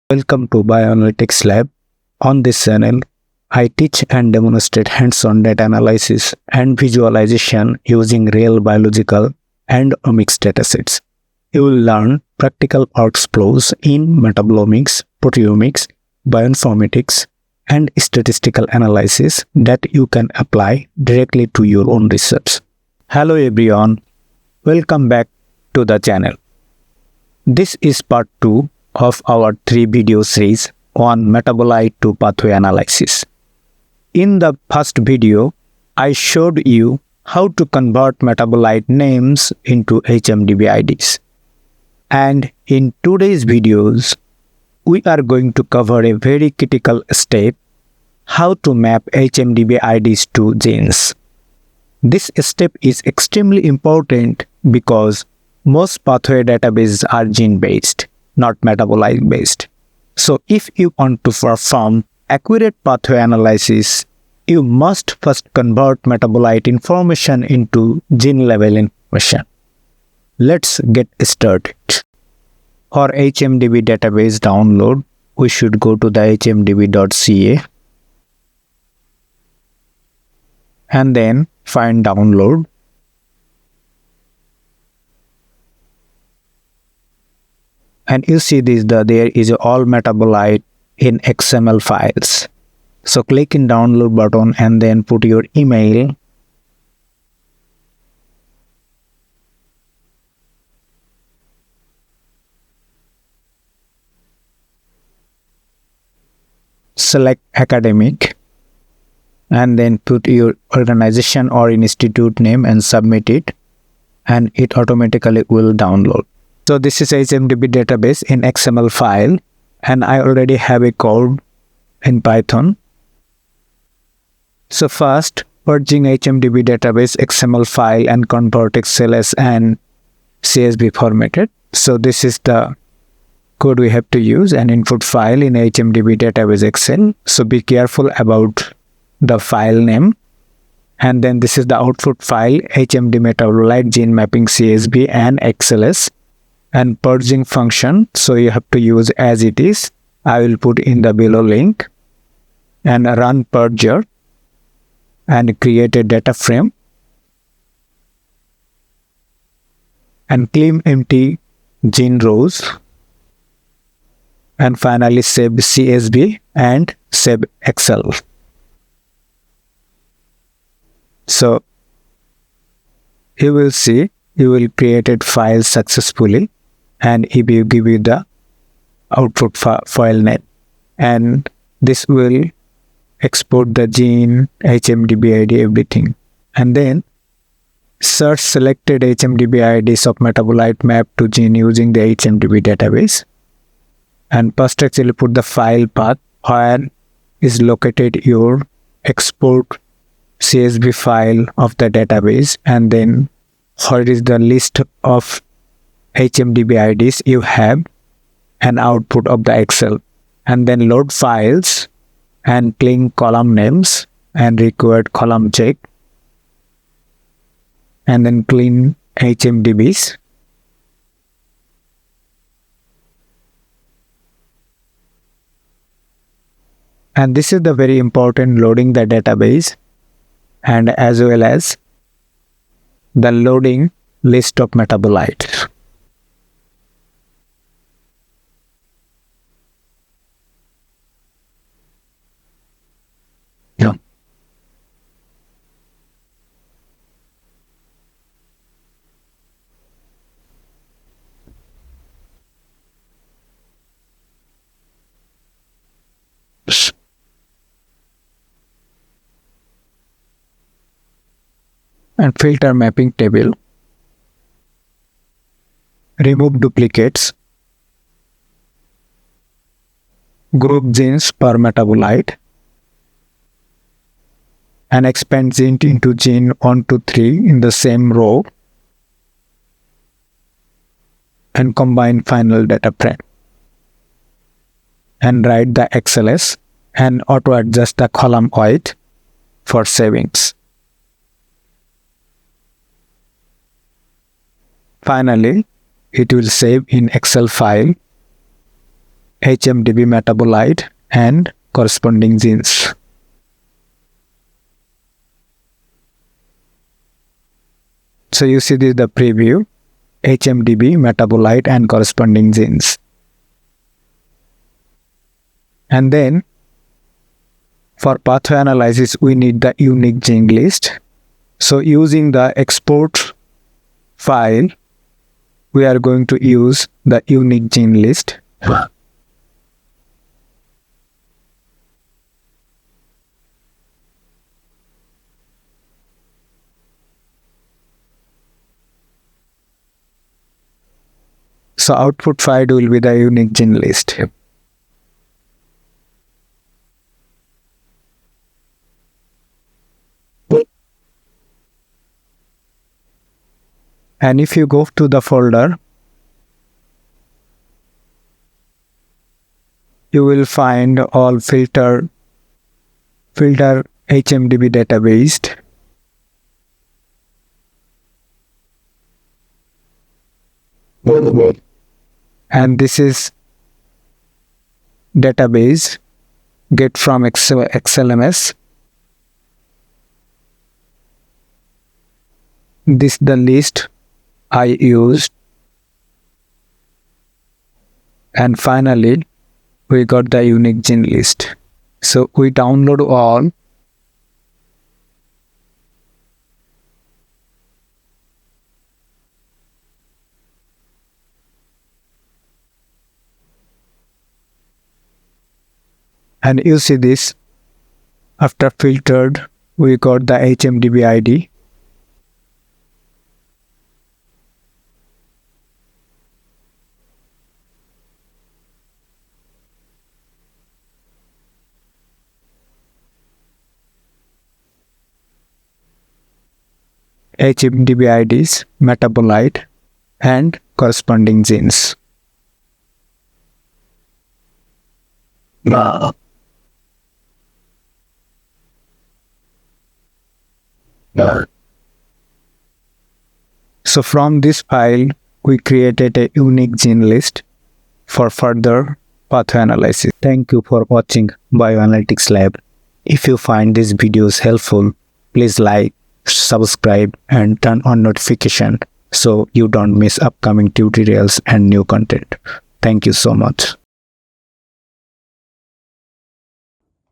Welcome to Bioanalytics Lab. On this channel, I teach and demonstrate hands-on data analysis and visualization using real biological and omics datasets. You will learn practical workflows in metabolomics, proteomics, bioinformatics, and statistical analysis that you can apply directly to your own research. Hello everyone, welcome back to the channel. This is part 2 of our 3-video series on metabolite to pathway analysis. In the first video, I showed you how to convert metabolite names into HMDB IDs. And in today's videos, we are going to cover a very critical step, how to map HMDB IDs to genes. This step is extremely important because most pathway databases are gene-based, not metabolite-based. So if you want to perform accurate pathway analysis, you must first convert metabolite information into gene-level information. Let's get started. For HMDB database download, we should go to the hmdb.ca and then find download. And you see there is all metabolite in XML files. So click in download button and then put your email. Select academic and then put your organization or institute name and submit it, and it automatically will download. So this is HMDB database in XML file, and I already have a code in Python. So first, purging HMDB database XML file and convert Excel and CSV formatted. So this is the code we have to use, an input file in HMDB database Excel. So be careful about the file name. And then this is the output file, HMD metabolite gene mapping CSV and XLS. And purging function, so you have to use as it is. I will put in the below link and run purger and create a data frame and claim empty gene rows and finally save CSV and save Excel. So you will see you will create a file successfully, and it will give you the output file name, and this will export the gene, HMDB ID, everything. And then search selected HMDB IDs of metabolite map to gene using the HMDB database, and first actually put the file path where is located your export CSV file of the database, and then where is the list of HMDB IDs you have, an output of the Excel, and then load files and clean column names and required column check, and then clean HMDBs. And this is the very important loading the database and as well as the loading list of metabolites. And filter mapping table, remove duplicates, group genes per metabolite, and expand gene into gene 1 to 3 in the same row, and combine final data frame, and write the XLS and auto adjust the column weight for savings. Finally, it will save in Excel file HMDB metabolite and corresponding genes. So you see this is the preview, HMDB metabolite and corresponding genes. And then for pathway analysis, we need the unique gene list. So using the export file, we are going to use the unique gene list. So output file will be the unique gene list. And if you go to the folder, you will find all filter HMDB database. And this is database get from XLMS. This is the list I used. And finally, we got the unique gene list. So we download all. And you see this, after filtered, we got the HMDB ID. HMDB IDs, metabolite, and corresponding genes. So from this file, we created a unique gene list for further pathway analysis. Thank you for watching Bioanalytics Lab. If you find these videos helpful, please like, subscribe, and turn on notification so you don't miss upcoming tutorials and new content. Thank you so much.